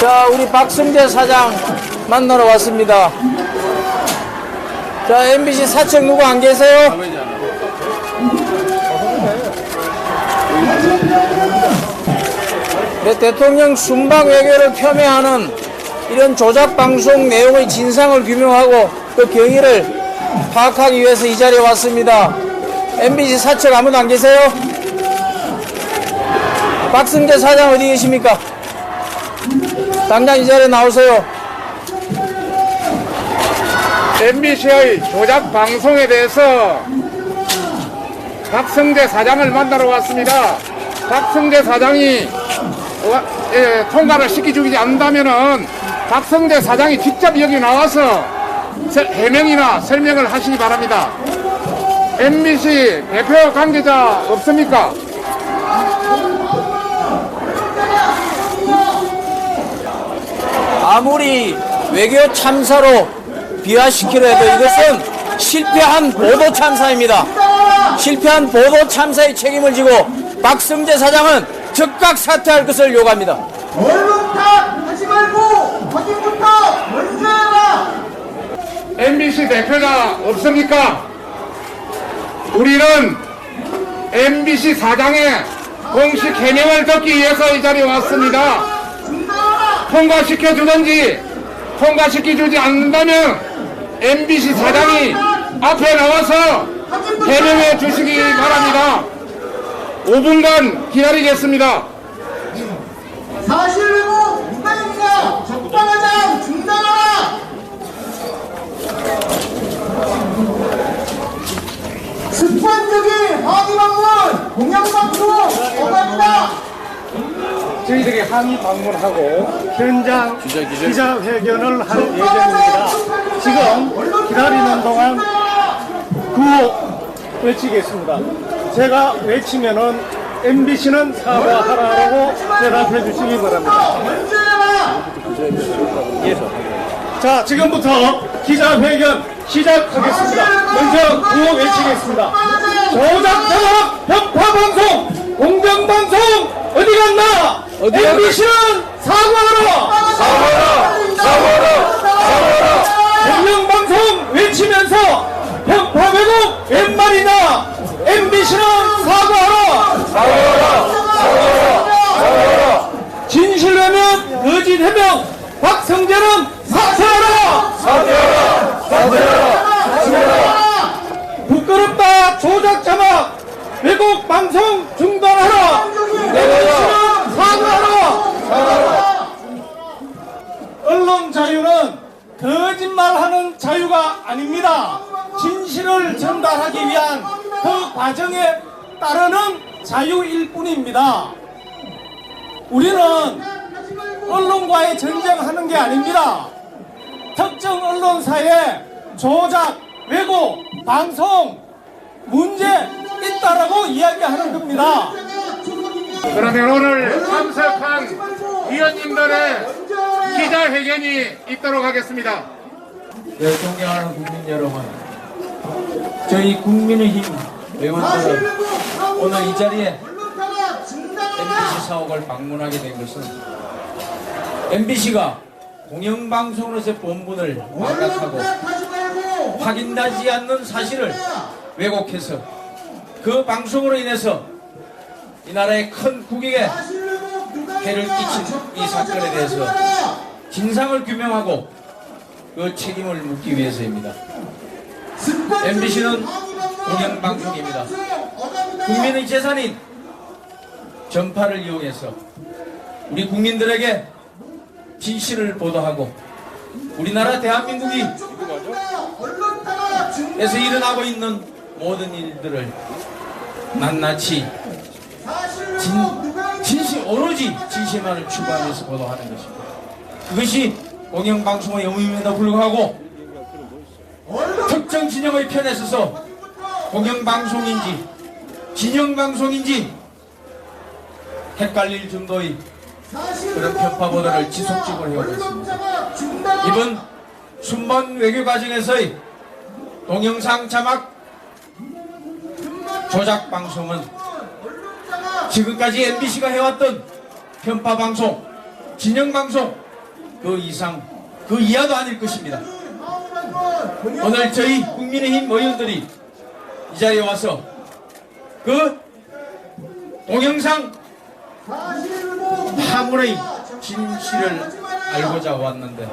자, 우리 박승재 사장 만나러 왔습니다. 자, MBC 사측 누구 안 계세요? 네, 대통령 순방 외교를 폄훼하는 이런 조작 방송 내용의 진상을 규명하고 그 경위를 파악하기 위해서 이 자리에 왔습니다. MBC 사측 아무도 안 계세요? 박승재 사장 어디 계십니까? 당장 이 자리에 나오세요. MBC의 조작 방송에 대해서 박승재 사장을 만나러 왔습니다. 박승재 사장이 통과를 시켜주지 않는다면은 박승재 사장이 직접 여기 나와서 해명이나 설명을 하시기 바랍니다. MBC 대표 관계자 없습니까? 아무리 외교 참사로 비화시키려 해도 이것은 실패한 보도 참사입니다. 실패한 보도 참사의 책임을 지고 박승재 사장은 즉각 사퇴할 것을 요구합니다. 언론 탓하지 말고 확인부터 먼저 해라. MBC 대표자 없습니까? 우리는 MBC 사장의 공식 해명을 듣기 위해서 이 자리에 왔습니다. 통과시켜주든지 통과시켜주지 않는다면 MBC 사장이 앞에 나와서 해명해 주시기 바랍니다. 5분간 기다리겠습니다. 사실 왜곡 무단입니다. 적반하장 중단하라. 습관적인 항의 방문 공영방송 허가입니다. 저희들이 항의 방문하고 현장 기자회견을 할 예정입니다. 지금 기다리는 동안 구호 외치겠습니다. 제가 외치면은 MBC는 사과하라고 대답해 주시기 바랍니다. 자, 지금부터 기자회견 시작하겠습니다. 먼저 구호 외치겠습니다. 조작자와 편파방송, 공정방송 어디 갔나? MBC는 사과하라! 사과하라! 공영방송 외치면서 편파 왜곡 웬 말이냐? MBC는 사과하라! 진실해명 거짓 해명 박성재는 사퇴하라! 부끄럽다 조작 자막 왜곡 방송 중단하라! MBC는 사과하라! 언론 자유는 거짓말하는 자유가 아닙니다. 진실을 전달하기 위한 그 과정에 따르는 자유일 뿐입니다. 우리는 언론과의 전쟁하는 게 아닙니다. 특정 언론사에 조작, 왜곡, 방송 문제 있다라고 이야기하는 겁니다. 그러면 오늘 참석한 위원님들의 기자회견이 있도록 하겠습니다. 네, 존경하는 국민 여러분, 저희 국민의힘 의원들은 오늘 이 자리에 MBC 사옥을 방문하게 된 것은 MBC가 공영방송으로서의 본분을 망각하고 확인되지 않는 사실을 왜곡해서 그 방송으로 인해서 이 나라의 큰 국익에 해를 끼친 이 사건에 대해서 진상을 규명하고 그 책임을 묻기 위해서입니다. MBC는 공영방송입니다. 국민의 재산인 전파를 이용해서 우리 국민들에게 진실을 보도하고 우리나라 대한민국이 에서 일어나고 있는 모든 일들을 낱낱이 오로지 진실만을 추구하면서 보도하는 것입니다. 그것이 공영방송의 의무임에도 불구하고 특정 진영의 편에 서서 공영방송인지 진영방송인지 헷갈릴 정도의 그런 편파 보도를 지속적으로 해오고 있습니다. 이번 순번 외교 과정에서의 동영상 자막 조작 방송은 지금까지 MBC가 해왔던 편파 방송, 진영 방송 그 이상, 그 이하도 아닐 것입니다. 오늘 저희 국민의힘 의원들이 이 자리에 와서 그 동영상 파문의 진실을 알고자 왔는데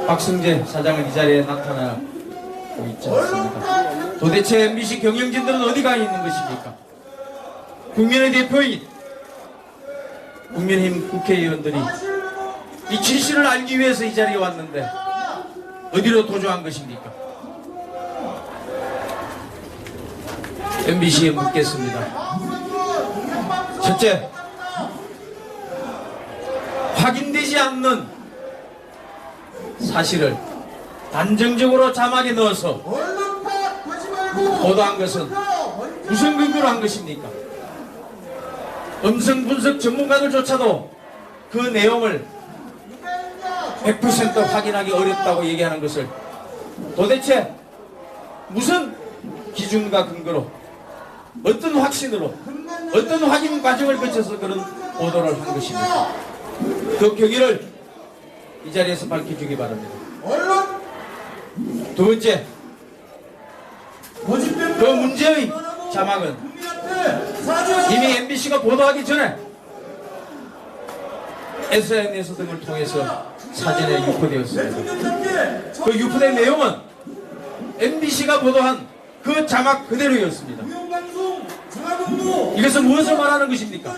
박승재 사장은 이 자리에 나타나고 있지 않습니까? 도대체 MBC 경영진들은 어디 가 있는 것입니까? 국민의 대표인 국민의힘 국회의원들이 이 진실을 알기 위해서 이 자리에 왔는데 어디로 도주한 것입니까? MBC에 묻겠습니다. 첫째, 확인되지 않는 사실을 단정적으로 자막에 넣어서 보도한 것은 무슨 근거로 한 것입니까? 음성 분석 전문가들조차도 그 내용을 100% 확인하기 어렵다고 얘기하는 것을 도대체 무슨 기준과 근거로, 어떤 확신으로, 어떤 확인 과정을 거쳐서 그런 보도를 한 것입니까? 그 경위를 이 자리에서 밝혀주기 바랍니다. 두 번째, 그 문제의 자막은 이미 MBC가 보도하기 전에 SNS 등을 통해서 사전에 유포되었습니다. 그 유포된 내용은 MBC가 보도한 그 자막 그대로였습니다. 이것은 무엇을 말하는 것입니까?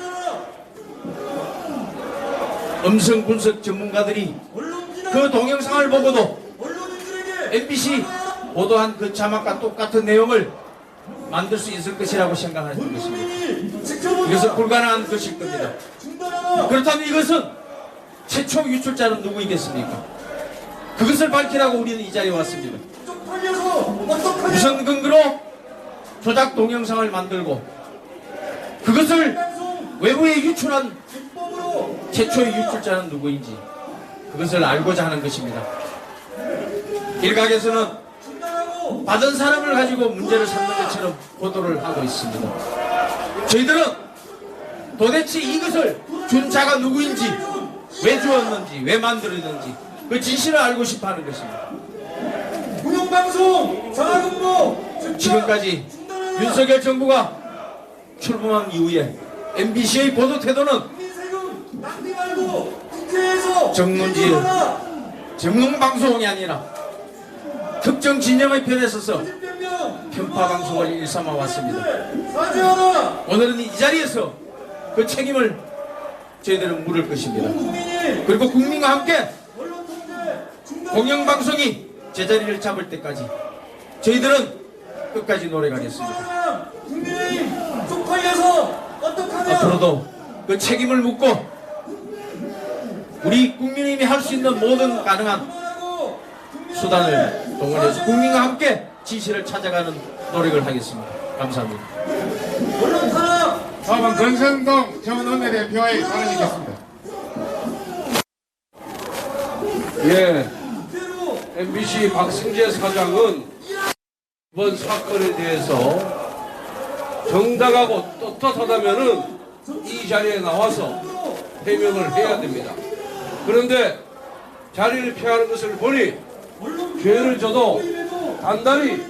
음성 분석 전문가들이 그 동영상을 보고도 MBC 보도한 그 자막과 똑같은 내용을 만들 수 있을 것이라고 생각하는 것입니다. 이것은 불가능한 것일 겁니다. 그렇다면 이것은 최초 유출자는 누구이겠습니까? 그것을 밝히라고 우리는 이 자리에 왔습니다. 무슨 근거로 조작 동영상을 만들고 그것을 외부에 유출한 최초의 유출자는 누구인지 그것을 알고자 하는 것입니다. 일각에서는 받은 사람을 가지고 문제를 삼는 것처럼 보도를 하고 있습니다. 저희들은 도대체 이것을 준 자가 누구인지, 왜 주었는지, 왜 만들었는지 그 진실을 알고 싶어 하는 것입니다. 공영방송 전화근무 지금까지 윤석열 정부가 출범한 이후에 MBC의 보도 태도는 정론지, 정론방송이 아니라 특정 진영의 편에 서서 편파방송을 일삼아 왔습니다. 오늘은 이 자리에서 그 책임을 저희들은 물을 것입니다. 그리고 국민과 함께 공영방송이 제자리를 잡을 때까지 저희들은 끝까지 노래가겠습니다. 앞으로도 그 책임을 묻고 우리 국민의힘이 할 수 있는 모든 가능한 수단을 동원해서 국민과 함께 진실을 찾아가는 노력을 하겠습니다. 감사합니다. 다음은 권선동 전 원내대표의 발언이겠습니다. 예, MBC 박승재 사장은 이번 사건에 대해서 정당하고 떳떳하다면은 이 자리에 나와서 해명을 해야 됩니다. 그런데 자리를 피하는 것을 보니 죄를 져도 단단히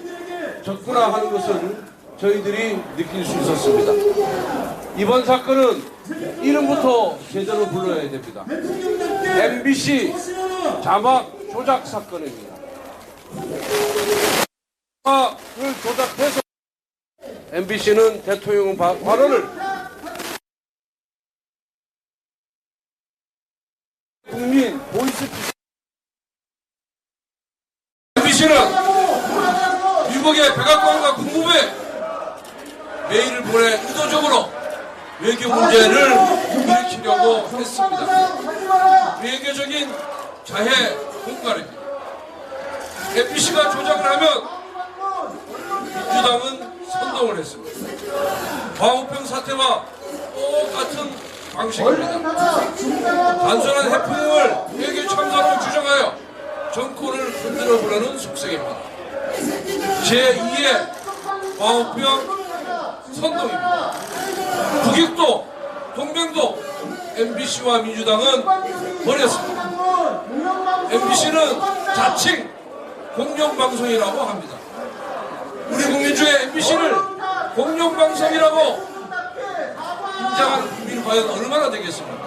졌구나 하는 것을 저희들이 느낄 수 있었습니다. 이번 사건은 이름부터 제대로 불러야 됩니다. MBC 자막 조작 사건입니다. 자막을 조작해서 MBC는 대통령 발언을 국민 보이스피싱 MBC는 미국의 백악관과 국무부에 메일을 보내 의도적으로 외교 문제를 일으키려고 했습니다. 외교적인 자해 공갈입니다. MBC가 조작을 하면 민주당은 선동을 했습니다. 광우병 사태와 똑같은 방식입니다. 단순한 해프닝을 외교 참사로 주장하여 정권을 흔들어 보려는 속셈입니다. 제2의 광우병 선동입니다. 북익도 동맹도 MBC와 민주당은 버렸습니다. MBC는 자칭 공영방송이라고 합니다. 우리 국민 중에 MBC를 공영방송이라고 인정한 국민이 과연 얼마나 되겠습니까?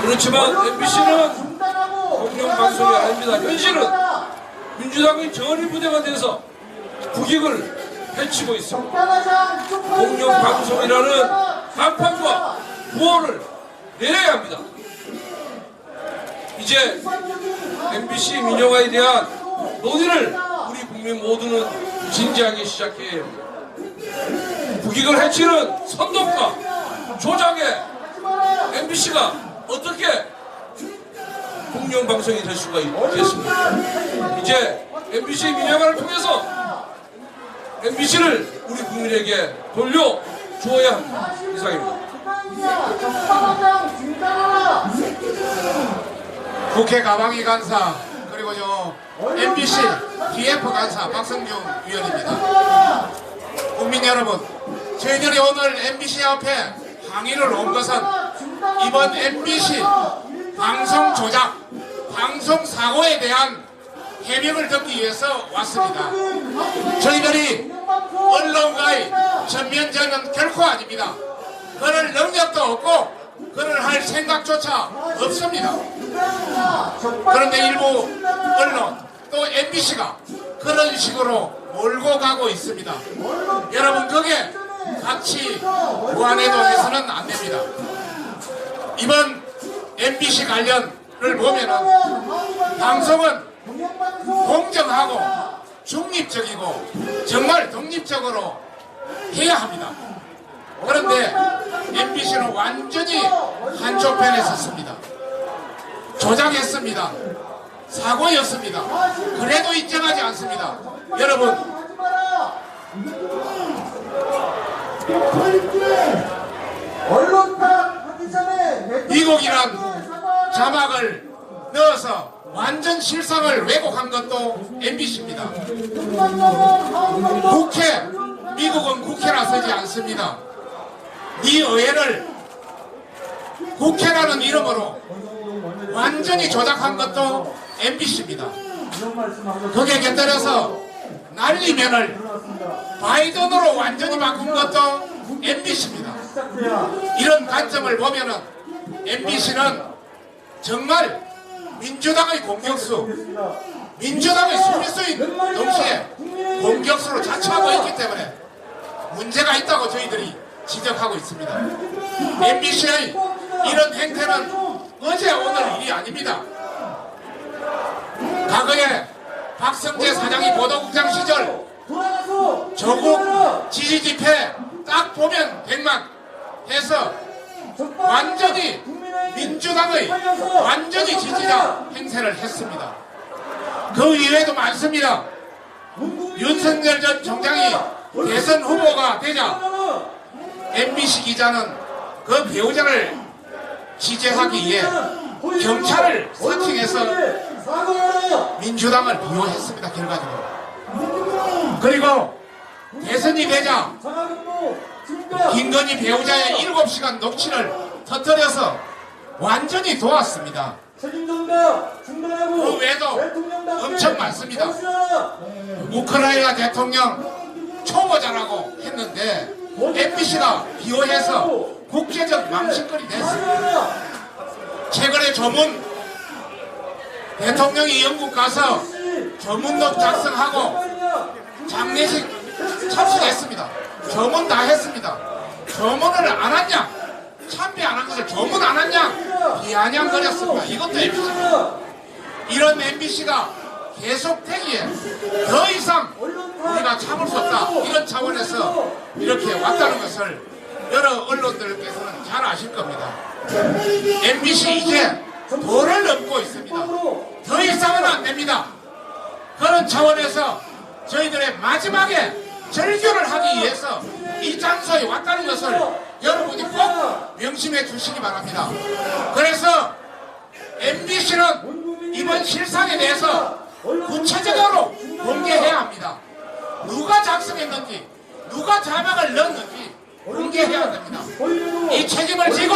그렇지만 MBC는 공영방송이 아닙니다. 현실은 민주당의 전위부대가 돼서 국익을 해치고 있습니다. 공영방송이라는 간판과 구호를 내려야 합니다. 이제 MBC 민영화에 대한 논의를 우리 국민 모두는 진지하게 시작해야 합니다. 국익을 해치는 선동과 조작에 MBC가 어떻게 공영방송이 될 수가 있겠습니까? 이제 MBC 민영화를 통해서 MBC를 우리 국민에게 돌려주어야 합니다. 이상입니다. 국회 가방위 간사 그리고 저 MBC DF 간사 박성중 위원입니다. 국민 여러분, 저희들이 오늘 MBC 앞에 항의를 온 것은 이번 MBC 방송 조작, 방송 사고에 대한 해명을 듣기 위해서 왔습니다. 저희들이 언론과의 전면전은 결코 아닙니다. 그럴 능력도 없고 그럴 할 생각조차 없습니다. 그런데 일부 언론 또 MBC가 그런 식으로 몰고 가고 있습니다. 여러분, 그게 같이 무한해도 해서는 안 됩니다. 이번 MBC 관련을 보면은 방송은 공정하고 중립적이고 정말 독립적으로 해야 합니다. 그런데 MBC는 완전히 한쪽편에 섰습니다. 조작했습니다. 사고였습니다. 그래도 인정하지 않습니다. 여러분, 미국이란 자막을 넣어서 완전 실상을 왜곡한 것도 MBC입니다. 국회, 미국은 국회라 쓰지 않습니다. 이 의회를 국회라는 이름으로 완전히 조작한 것도 MBC입니다. 거기에 곁들여서 난리면을 바이든으로 완전히 바꾼 것도 MBC입니다. 이런 관점을 보면은 MBC는 정말 민주당의 공격수, 민주당의 수비수인 동시에 공격수로 자처하고 있기 때문에 문제가 있다고 저희들이 지적하고 있습니다. MBC의 이런 행태는 어제 오늘 일이 아닙니다. 과거에 박성재 사장이 보도국장 시절 조국 지지 집회 딱 보면 100만 해서 완전히 민주당의 완전히 지지자 행세를 했습니다. 그 이외에도 많습니다. 윤석열 전 총장이 대선 후보가 되자 MBC 기자는 그 배우자를 취재하기 위해 경찰을 사칭해서 민주당을 비호했습니다. 결과적으로. 그리고 대선이 되자 김건희 배우자의 7시간 녹취를 터뜨려서 완전히 도왔습니다. 그 외에도 엄청 많습니다. 우크라이나 대통령 초보자라고 했는데 MBC가 비호해서 국제적 망신거리 됐습니다. 최근에 조문 대통령이 영국 가서 조문록 작성하고 장례식 참석했습니다. 조문 다 했습니다. 조문을 안 했냐? 참배 안 한 것을 조문 안 했냐? 비아냥거렸습니다. 이것도 MBC입니다. 이런 MBC가 계속되기에 더 이상 우리가 참을 수 없다. 이런 차원에서 이렇게 왔다는 것을 여러 언론들께서는 잘 아실 겁니다. MBC 이제 도를 넘고 있습니다. 더 이상은 안 됩니다. 그런 차원에서 저희들의 마지막에 절규를 하기 위해서 이 장소에 왔다는 것을 여러분이 꼭 명심해 주시기 바랍니다. 그래서 MBC는 이번 실상에 대해서 구체적으로 공개해야 합니다. 누가 작성했는지, 누가 자막을 넣었는지 공개해야 됩니다. 이 책임을 지고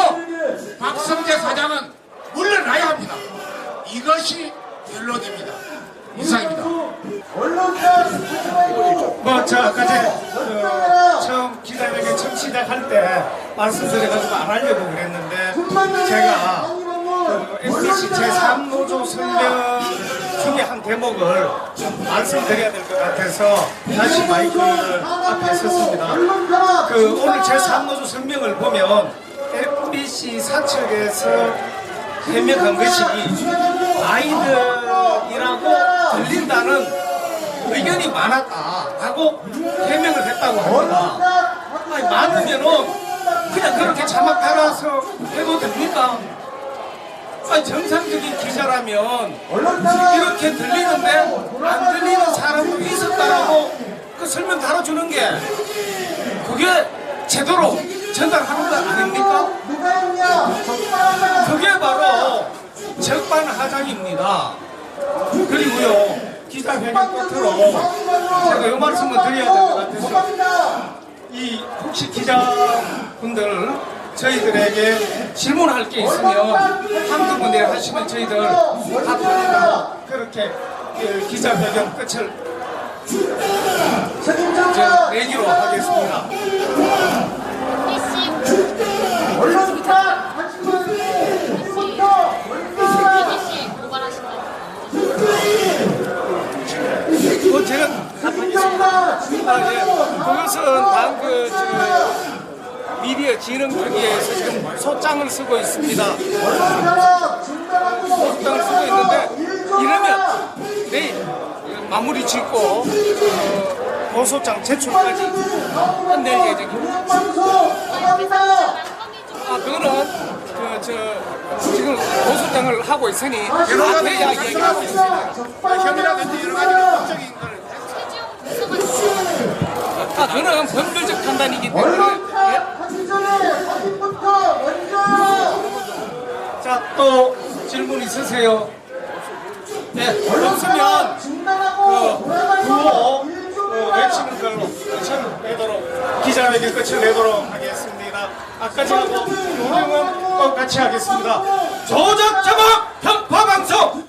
박성재 사장은 물러나야 합니다. 이것이 결론입니다. 이상입니다. 언론사 하지 말고 아까 처음 기자회견 처음 시작할 때 말씀드려가지고 안 하려고 그랬는데 제가 MBC 제3노조 성명 중에 한 대목을 말씀드려야 될 것 같아서 다시 마이크를 앞에 섰습니다. 오늘 제3노조 성명을 보면 MBC 사측에서 해명한 것이 아이들이라고 들린다는 의견이 많았다라고 해명을 했다고 합니다. 아니, 많으면은 그냥 그렇게 자막 달아서 해도 됩니까? 아니, 정상적인 기자라면 이렇게 들리는데 안 들리는 사람도 있었다라고 그 설명 달아주는 게 그게 제대로 전달하는 거 아닙니까? 누가 했냐? 적반하장. 그게 바로 적반하장입니다. 그리고요, 기자회견 끝으로 제가 이 말씀을 드려야 될 것 같아서 이 혹시 기자분들 저희들에게 질문할 게 있으면 한두 군데 하시면 저희들 답변이나 그렇게 기자회견 끝을 내기로 하겠습니다. 언론사 하지 말고 지금부터 제가 답하겠습니다. 그것은 다음 미디어 진흥 특위에서 지금 소장을 쓰고 있습니다. 소장을 쓰고 있는데 이러면 내일 마무리 짓고 고소장 제출까지 끝낼 예정입니다. 그거는 지금 고소장을 하고 있으니 앞에야 얘기하고 있습니다. 혐의라든지 여러 가지 법적인 걸 그거는 법률적 판단이기 때문에. 하기 전에 확인부터 먼저. 자, 또 질문 있으세요? 네, 없으면 구호 외치는 걸로 끝을 내도록, 기자회견 끝을 내도록 하겠습니다. 아까지 하고 운영은 똑같이 하겠습니다. 조작 자막 편파 방송